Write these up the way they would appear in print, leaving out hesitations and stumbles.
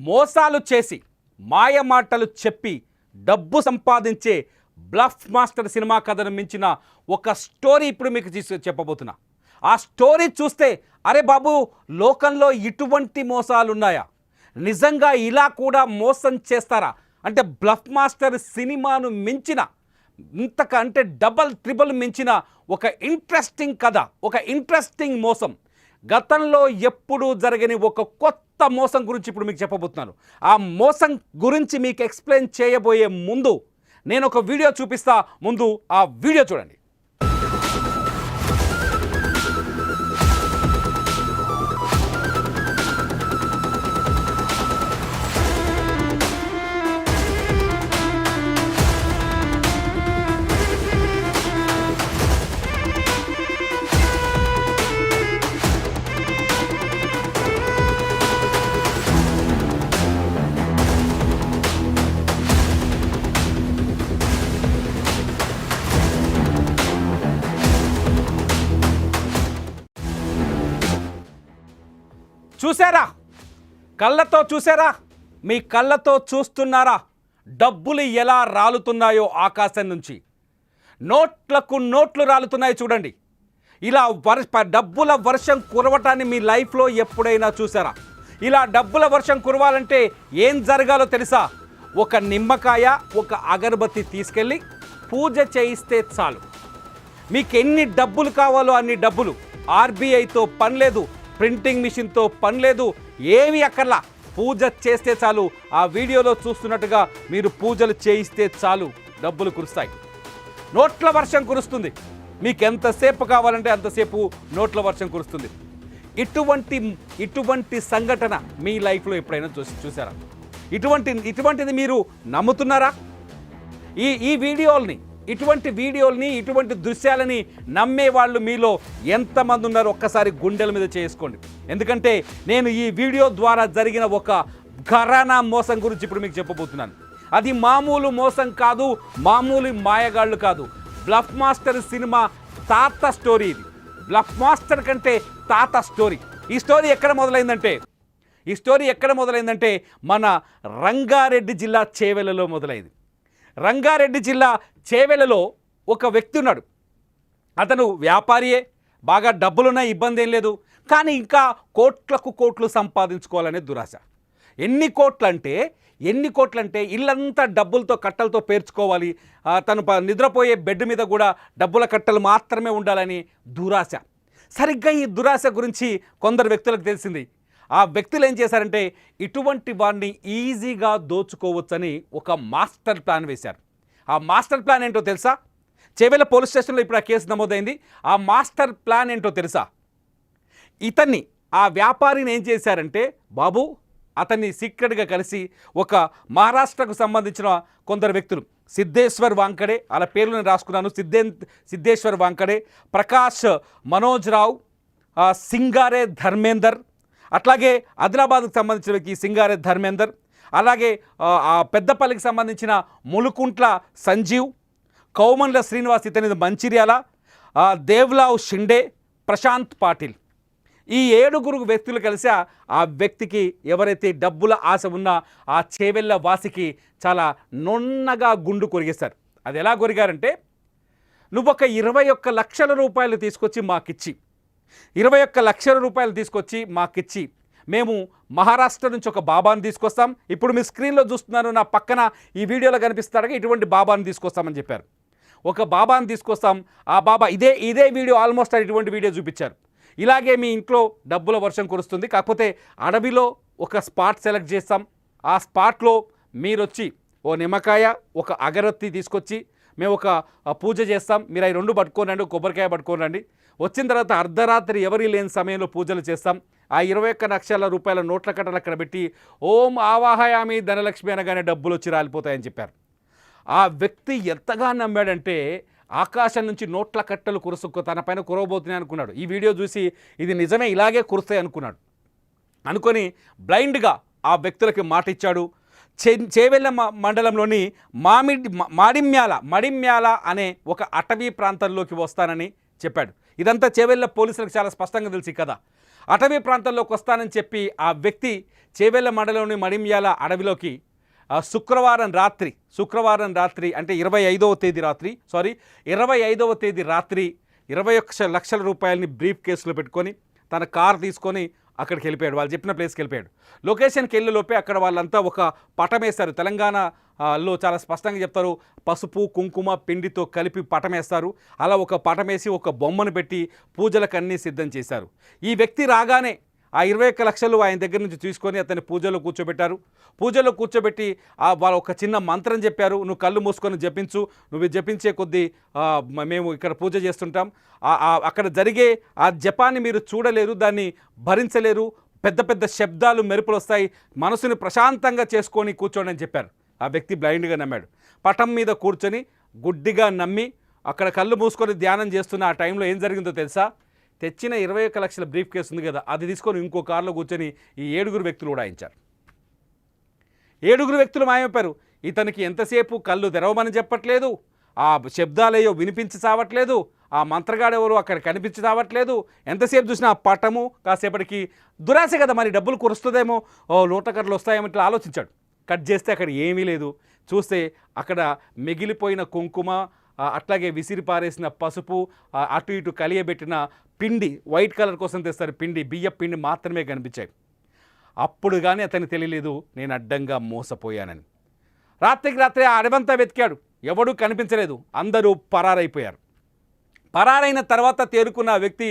మోసాలు చేసి మాయమాటలు చెప్పి డబ్బు సంపాదించే బ్లఫ్ మాస్టర్ సినిమా కథను మించిన ఒక స్టోరీ ఇప్పుడు మీకు చెప్పబోతున్నా. ఆ స్టోరీ చూస్తే అరే బాబు, లోకంలో ఇటువంటి మోసాలు ఉన్నాయా, నిజంగా ఇలా కూడా మోసం చేస్తారా అంటే బ్లఫ్ మాస్టర్ సినిమాను మించిన ఇంతకంటే డబల్ ట్రిబుల్ మించిన ఒక ఇంట్రెస్టింగ్ కథ, ఒక ఇంట్రెస్టింగ్ మోసం, గతంలో ఎప్పుడూ జరగని ఒక కొత్త మోసం గురించి ఇప్పుడు మీకు చెప్పబోతున్నాను. ఆ మోసం గురించి మీకు ఎక్స్ప్లెయిన్ చేయబోయే ముందు నేను ఒక వీడియో చూపిస్తా. ముందు ఆ వీడియో చూడండి. చూసారా, కళ్ళతో చూసారా, మీ కళ్ళతో చూస్తున్నారా డబ్బులు ఎలా రాలుతున్నాయో ఆకాశం నుంచి. నోట్లకు నోట్లు రాలుతున్నాయి చూడండి. ఇలా డబ్బుల వర్షం కురవటాన్ని మీ లైఫ్లో ఎప్పుడైనా చూసారా? ఇలా డబ్బుల వర్షం కురవాలంటే ఏం జరగాలో తెలుసా? ఒక నిమ్మకాయ, ఒక అగరబత్తి తీసుకెళ్ళి పూజ చేయిస్తే చాలు. మీకు ఎన్ని డబ్బులు కావాలో అన్ని డబ్బులు. ఆర్బీఐతో పని లేదు, ప్రింటింగ్ మిషన్తో పని లేదు, ఏమి అక్కర్లా. పూజ చేస్తే చాలు. ఆ వీడియోలో చూస్తున్నట్టుగా మీరు పూజలు చేయిస్తే చాలు, డబ్బులు కురుస్తాయి. నోట్ల వర్షం కురుస్తుంది. మీకు ఎంతసేపు కావాలంటే అంతసేపు నోట్ల వర్షం కురుస్తుంది. ఇటువంటి సంఘటన మీ లైఫ్లో ఎప్పుడైనా చూసారా? ఇటువంటిది మీరు నమ్ముతున్నారా? ఇటువంటి వీడియోల్ని ఇటువంటి దృశ్యాలని నమ్మే వాళ్ళు మీలో ఎంతమంది ఉన్నారో ఒక్కసారి గుండెల మీద చేసుకోండి. ఎందుకంటే నేను ఈ వీడియో ద్వారా జరిగిన ఒక ఘరానా మోసం గురించి ఇప్పుడు మీకు చెప్పబోతున్నాను. అది మామూలు మోసం కాదు, మామూలు మాయగాళ్ళు కాదు. బ్లఫ్ మాస్టర్ సినిమా తాత స్టోరీ ఇది. బ్లఫ్ మాస్టర్ కంటే తాత స్టోరీ. ఈ స్టోరీ ఎక్కడ మొదలైందంటే మన రంగారెడ్డి జిల్లా చేవెళ్లలో మొదలైంది. రంగారెడ్డి జిల్లా చేవెళ్లలో ఒక వ్యక్తి ఉన్నాడు. అతను వ్యాపారియే, బాగా డబ్బులున్నాయి, ఇబ్బంది ఏం లేదు. కానీ ఇంకా కోట్లు సంపాదించుకోవాలనే దురాశ. ఎన్ని కోట్లంటే ఇల్లంతా డబ్బులతో కట్టలతో పేర్చుకోవాలి, తను నిద్రపోయే బెడ్ మీద కూడా డబ్బుల కట్టలు మాత్రమే ఉండాలని దురాశ. సరిగ్గా ఈ దురాశ గురించి కొందరు వ్యక్తులకు తెలిసింది. ఆ వ్యక్తులు ఏం చేశారంటే ఇటువంటి వాడిని ఈజీగా దోచుకోవచ్చని ఒక మాస్టర్ ప్లాన్ వేశారు. ఆ మాస్టర్ ప్లాన్ ఏంటో తెలుసా? చేవెళ్ల పోలీస్ స్టేషన్లో ఇప్పుడు ఆ కేసు నమోదైంది. ఆ మాస్టర్ ప్లాన్ ఏంటో తెలుసా? ఆ వ్యాపారిని ఏం చేశారంటే, బాబు అతన్ని సీక్రెట్గా కలిసి ఒక మహారాష్ట్రకు సంబంధించిన కొందరు వ్యక్తులు, సిద్ధేశ్వర్ వాంకడే, అలా పేర్లు నేను రాసుకున్నాను, సిద్ధేశ్వర్ వాంకడే, ప్రకాష్ మనోజ్ రావు, సింగారే ధర్మేందర్, అట్లాగే ఆదిలాబాద్కు సంబంధించిన వ్యక్తి సింగారే ధర్మేందర్, అలాగే పెద్దపల్లికి సంబంధించిన ములుకుంట్ల సంజీవ్, కౌమన్ల శ్రీనివాస్, ఇతని మంచిర్యాల, దేవ్లావ్ షిండే, ప్రశాంత్ పాటిల్. ఈ 7 వ్యక్తులు కలిసి ఆ వ్యక్తికి, ఎవరైతే డబ్బుల ఆశ ఉన్నా ఆ చేవెళ్ళ వాసికి చాలా నున్నగా గుండు కొరిగేశారు. అది ఎలా కొరిగారంటే, నువ్వు ఒక 21 లక్షల రూపాయలు తీసుకొచ్చి మాకిచ్చి 21 లక్షల రూపాయలు తీసుకొచ్చి మాకిచ్చి మేము మహారాష్ట్ర నుంచి ఒక బాబాను తీసుకొస్తాం. ఇప్పుడు మీ స్క్రీన్లో చూస్తున్నారు, నా పక్కన ఈ వీడియోలో కనిపిస్తాడుగా, ఇటువంటి బాబాను తీసుకొస్తామని చెప్పారు. ఒక బాబాను తీసుకొస్తాం. ఆ బాబా ఇదే వీడియో ఆల్మోస్ట్ ఇటువంటి వీడియో చూపించారు. ఇలాగే మీ ఇంట్లో డబ్బుల వర్షం కురుస్తుంది. కాకపోతే అడవిలో ఒక స్పాట్ సెలెక్ట్ చేస్తాం. ఆ స్పాట్లో మీరు వచ్చి ఓ నిమ్మకాయ, ఒక అగరత్తి తీసుకొచ్చి మేము ఒక పూజ చేస్తాం. మీరు అవి 2 పట్టుకోనండి, కొబ్బరికాయ పట్టుకోనండి. వచ్చిన తర్వాత అర్ధరాత్రి ఎవరి లేని సమయంలో పూజలు చేస్తాం. ఆ 21 లక్షల రూపాయల నోట్ల కట్టలు అక్కడ పెట్టి ఓం ఆవాహయామి ధనలక్ష్మి అనగానే డబ్బులు వచ్చి రాలిపోతాయని చెప్పారు. ఆ వ్యక్తి ఎంతగా నమ్మాడంటే ఆకాశం నుంచి నోట్ల కట్టలు తన పైన కురవబోతున్నాయి అనుకున్నాడు. ఈ వీడియో చూసి ఇది నిజమే, ఇలాగే కురుస్తాయి అనుకొని బ్లైండ్గా ఆ వ్యక్తులకి మాట ఇచ్చాడు. చేవెళ్ళ మండలంలోని మడిమ్యాల అనే ఒక అటవీ ప్రాంతంలోకి వస్తానని చెప్పాడు. ఇదంతా చేవెళ్ళ పోలీసులకు చాలా స్పష్టంగా తెలిసి కదా. అటవీ ప్రాంతంలోకి వస్తానని చెప్పి ఆ వ్యక్తి చేవెళ్ళ మండలంలోని మడిమ్యాల అడవిలోకి శుక్రవారం రాత్రి అంటే 25వ తేదీ రాత్రి 21 లక్షల రూపాయలని బ్రీఫ్ కేసులో పెట్టుకొని తన కార్ తీసుకొని అక్కడికి వెళ్ళిపోయాడు. వాళ్ళు చెప్పిన ప్లేస్కి వెళ్ళిపోయాడు. లొకేషన్కి వెళ్ళేలోపే అక్కడ వాళ్ళంతా ఒక పటమేస్తారు. తెలంగాణలో చాలా స్పష్టంగా చెప్తారు, పసుపు కుంకుమ పిండితో కలిపి పటమేస్తారు. అలా ఒక పటమేసి ఒక బొమ్మను పెట్టి పూజలకు అన్నీ సిద్ధం చేశారు. ఈ వ్యక్తి రాగానే ఆ 21 లక్షలు ఆయన దగ్గర నుంచి తీసుకొని అతన్ని పూజలో కూర్చోబెట్టి వాళ్ళు ఒక చిన్న మంత్రం చెప్పారు. నువ్వు కళ్ళు మూసుకొని జపించు, నువ్వు జపించే కొద్దీ మేము ఇక్కడ పూజ చేస్తుంటాం, అక్కడ జరిగే ఆ జపాన్ని మీరు చూడలేరు, దాన్ని భరించలేరు, పెద్ద పెద్ద శబ్దాలు మెరుపులు వస్తాయి, మనసుని ప్రశాంతంగా చేసుకొని కూర్చోండి అని చెప్పారు. ఆ వ్యక్తి బ్లైండ్గా నమ్మాడు. పటం మీద కూర్చొని గుడ్డిగా నమ్మి అక్కడ కళ్ళు మూసుకొని ధ్యానం చేస్తున్న ఆ టైంలో ఏం జరిగిందో తెలుసా? తెచ్చిన 21 లక్షల బ్రీఫ్ కేసు ఉంది కదా, అది తీసుకొని ఇంకో కారులో కూర్చొని ఈ 7 వ్యక్తులు ఉడాయించారు. 7 వ్యక్తులు మాయమైపోయారు. ఇతనికి ఎంతసేపు కళ్ళు తెరవమని చెప్పట్లేదు, ఆ శబ్దాలయ్యో వినిపించి చావట్లేదు, ఆ మంత్రగాడెవరు అక్కడ కనిపించి చావట్లేదు. ఎంతసేపు చూసినా ఆ పటము, కాసేపటికి దురాశ కదా, మరి డబ్బులు కురుస్తుందేమో, లోటకర్లు వస్తాయేమో ఇట్లా ఆలోచించాడు. కట్ చేస్తే అక్కడ ఏమీ లేదు. చూస్తే అక్కడ మిగిలిపోయిన కుంకుమ, అట్లాగే విసిరి పారేసిన పసుపు, అటు ఇటు కలియబెట్టిన పిండి, వైట్ కలర్ కోసం తెస్తారు పిండి, బియ్య పిండి మాత్రమే కనిపించాయి. అప్పుడు కానీ అతనికి తెలియలేదు నేను అడ్డంగా మోసపోయానని. రాత్రికి రాత్రి ఆ అడవంతా వెతికాడు, ఎవడూ కనిపించలేదు, అందరూ పరారైపోయారు. పరారైన తర్వాత తేరుకున్న వ్యక్తి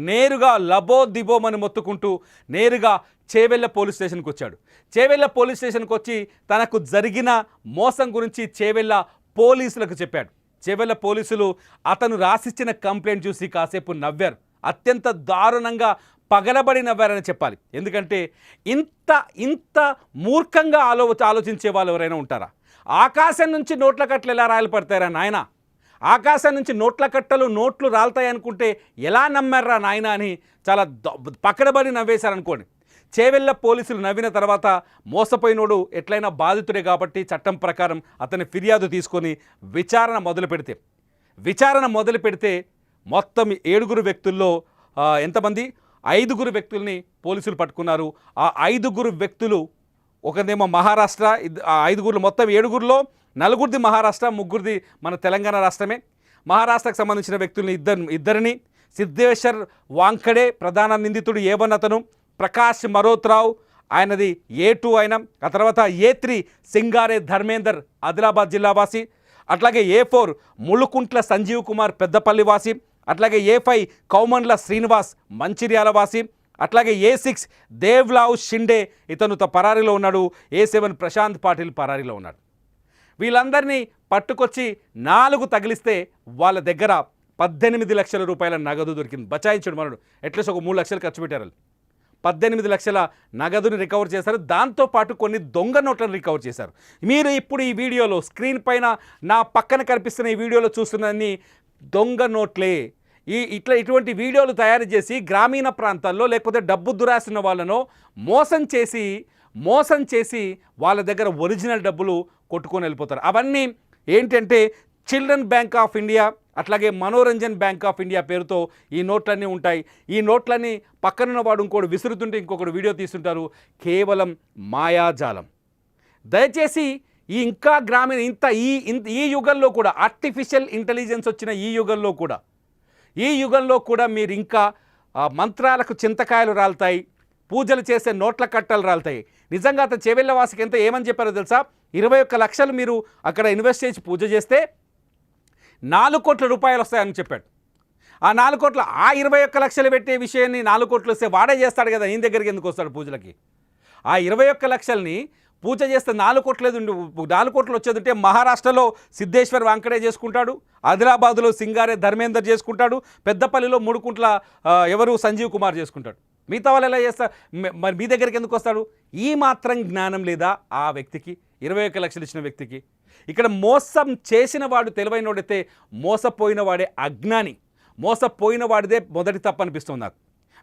నేరుగా లబోదిబోమని మొత్తుకుంటూ నేరుగా చేవెళ్ళ పోలీస్ స్టేషన్కి వచ్చాడు. చేవెళ్ళ పోలీస్ స్టేషన్కి వచ్చి తనకు జరిగిన మోసం గురించి చేవెళ్ళ పోలీసులకు చెప్పాడు. చేవెళ్ళ పోలీసులు అతను రాసిచ్చిన కంప్లైంట్ చూసి కాసేపు నవ్వారు. అత్యంత దారుణంగా పగలబడి నవ్వారని చెప్పాలి. ఎందుకంటే ఇంత మూర్ఖంగా ఆలోచించే వాళ్ళు ఎవరైనా ఉంటారా? ఆకాశం నుంచి నోట్ల కట్టలు ఎలా రాయలు పడతారా నాయన? ఆకాశం నుంచి నోట్ల కట్టలు నోట్లు రాలుతాయనుకుంటే ఎలా నమ్మారా నాయన అని చాలా పకడబడి నవ్వేశారనుకోండి. చేవెళ్ళ పోలీసులు నవ్విన తర్వాత మోసపోయినోడు ఎట్లయినా బాధితుడే కాబట్టి చట్టం ప్రకారం అతని ఫిర్యాదు తీసుకొని విచారణ మొదలు పెడితే మొత్తం 7 వ్యక్తుల్లో ఎంతమంది 5 వ్యక్తుల్ని పోలీసులు పట్టుకున్నారు. ఆ 5 వ్యక్తులు ఒకరిదేమో మహారాష్ట్ర, 5 మొత్తం 7లో 4 మహారాష్ట్ర, 3 మన తెలంగాణ రాష్ట్రమే. మహారాష్ట్రకు సంబంధించిన వ్యక్తుల్ని ఇద్దరిని సిద్ధేశ్వర్ వాంకడే ప్రధాన నిందితుడు A1 అతను, ప్రకాష్ మరోత్రావు ఆయనది A2 ఆయన, ఆ తర్వాత A3 సింగారే ధర్మేందర్ ఆదిలాబాద్ జిల్లావాసి, అట్లాగే A4 ములుకుంట్ల సంజీవ్ కుమార్ పెద్దపల్లి వాసి, అట్లాగే A5 కౌమండ్ల శ్రీనివాస్ మంచిర్యాల వాసి, అట్లాగే A6 దేవ్లావ్ షిండే ఇతను పరారీలో ఉన్నాడు, A7 ప్రశాంత్ పాటిల్ పరారీలో ఉన్నాడు. వీళ్ళందరినీ పట్టుకొచ్చి 4 తగిలిస్తే వాళ్ళ దగ్గర 18 లక్షల రూపాయల నగదు దొరికింది. బచాయించాడు మనడు. అట్లీస్ట్ ఒక 3 లక్షలు ఖర్చు పెట్టారు. 18 లక్షల నగదుని రికవర్ చేశారు. దాంతోపాటు కొన్ని దొంగ నోట్లను రికవర్ చేశారు. మీరు ఇప్పుడు ఈ వీడియోలో స్క్రీన్ పైన నా పక్కన కనిపిస్తున్న ఈ వీడియోలో చూస్తున్నన్ని దొంగ నోట్లే. ఇటువంటి వీడియోలు తయారు చేసి గ్రామీణ ప్రాంతాల్లో లేకపోతే డబ్బు దురాసిన వాళ్ళను మోసం చేసి వాళ్ళ దగ్గర ఒరిజినల్ డబ్బులు కొట్టుకొని వెళ్ళిపోతారు. అవన్నీ ఏంటంటే చిల్డ్రన్ బ్యాంక్ ఆఫ్ ఇండియా అట్లాగే మనోరంజన్ బ్యాంక్ ఆఫ్ ఇండియా పేరుతో ఈ నోట్లన్నీ ఉంటాయి. ఈ నోట్లన్నీ పక్కనున్న వాడు ఇంకోటి విసురుతుంటే ఇంకొకటి వీడియో తీస్తుంటారు. కేవలం మాయాజాలం. దయచేసి ఇంకా గ్రామీణ ఈ యుగంలో కూడా ఆర్టిఫిషియల్ ఇంటెలిజెన్స్ వచ్చిన ఈ యుగంలో కూడా మీరు ఇంకా మంత్రాలకు చింతకాయలు రాలుతాయి, పూజలు చేసే నోట్ల కట్టలు రాలుతాయి. నిజంగా అతను చేవెళ్ళ వాసికి ఏమని చెప్పారో తెలుసా? 21 లక్షలు మీరు అక్కడ ఇన్వెస్ట్ చేసి పూజ చేస్తే 4 కోట్ల రూపాయలు వస్తాయని చెప్పాడు. ఆ 4 కోట్ల 21 లక్షలు పెట్టే విషయాన్ని 4 కోట్లు వస్తే వాడే చేస్తాడు కదా, ఈయన దగ్గరికి ఎందుకు వస్తాడు పూజలకి? ఆ 21 లక్షల్ని పూజ చేస్తే 4 కోట్లు వచ్చేదంటే మహారాష్ట్రలో సిద్ధేశ్వర్ వాంకడే చేసుకుంటాడు, ఆదిలాబాద్లో సింగారే ధర్మేందర్ చేసుకుంటాడు, పెద్దపల్లిలో ముడుకుంట్ల ఎవరు సంజీవ్ కుమార్ చేసుకుంటాడు. మిగతా వాళ్ళు ఎలా చేస్తారు? మరి మీ దగ్గరికి ఎందుకు వస్తాడు? ఈ మాత్రం జ్ఞానం లేదా ఆ వ్యక్తికి? 21 లక్షలు ఇచ్చిన వ్యక్తికి. ఇక్కడ మోసం చేసిన వాడు తెలివైనోడైతే మోసపోయిన వాడే అజ్ఞాని, మోసపోయిన వాడిదే మొదటి తప్పు అనిపిస్తుంది నాకు.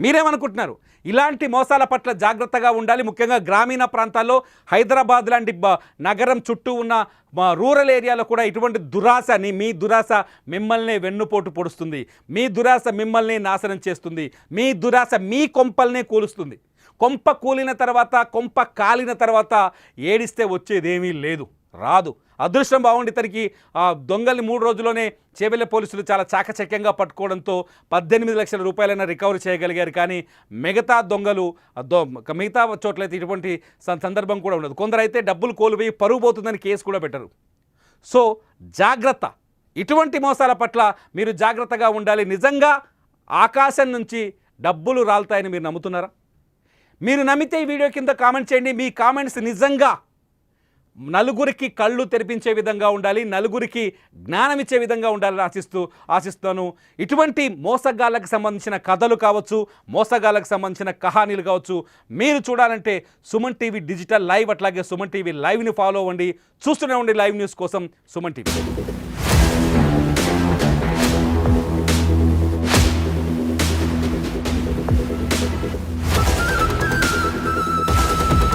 మీరేమనుకుంటున్నారు? ఇలాంటి మోసాల పట్ల జాగ్రత్తగా ఉండాలి. ముఖ్యంగా గ్రామీణ ప్రాంతాల్లో హైదరాబాద్ లాంటి నగరం చుట్టూ ఉన్న రూరల్ ఏరియాలో కూడా ఇటువంటి దురాశని, మీ దురాశ మిమ్మల్ని వెన్నుపోటు పొడుస్తుంది, మీ దురాశ మిమ్మల్ని నాశనం చేస్తుంది, మీ దురాశ మీ కొంపల్ని కూలుస్తుంది. కొంప కూలిన తర్వాత, కొంప కాలిన తర్వాత ఏడిస్తే వచ్చేదేమీ లేదు, రాదు. అదృష్టం బాగుండి ఇతనికి దొంగల్ని 3 రోజుల్లోనే చేవెళ్ళ పోలీసులు చాలా చాకచక్యంగా పట్టుకోవడంతో 18 లక్షల రూపాయలైనా రికవరీ చేయగలిగారు. కానీ మిగతా దొంగలు మిగతా చోట్లయితే ఇటువంటి సందర్భం కూడా ఉండదు. కొందరైతే డబ్బులు కోల్పోయి పరుగు పోతుందని కేసు కూడా పెట్టరు. సో జాగ్రత్త, ఇటువంటి మోసాల పట్ల మీరు జాగ్రత్తగా ఉండాలి. నిజంగా ఆకాశం నుంచి డబ్బులు రాలుతాయని మీరు నమ్ముతున్నారా? మీరు నమ్మితే ఈ వీడియో కింద కామెంట్ చేయండి. మీ కామెంట్స్ నిజంగా నలుగురికి కళ్ళు తెరిపించే విధంగా ఉండాలి, నలుగురికి జ్ఞానం ఇచ్చే విధంగా ఉండాలని ఆశిస్తాను. ఇటువంటి మోసగాళ్ళకు సంబంధించిన కథలు కావచ్చు, మోసగాళ్ళకు సంబంధించిన కహానీలు కావచ్చు మీరు చూడాలంటే సుమన్ టీవీ డిజిటల్ లైవ్, అట్లాగే సుమన్ టీవీ లైవ్ని ఫాలో అవ్వండి. చూస్తూనే ఉండి లైవ్ న్యూస్ కోసం సుమన్ టీవీ.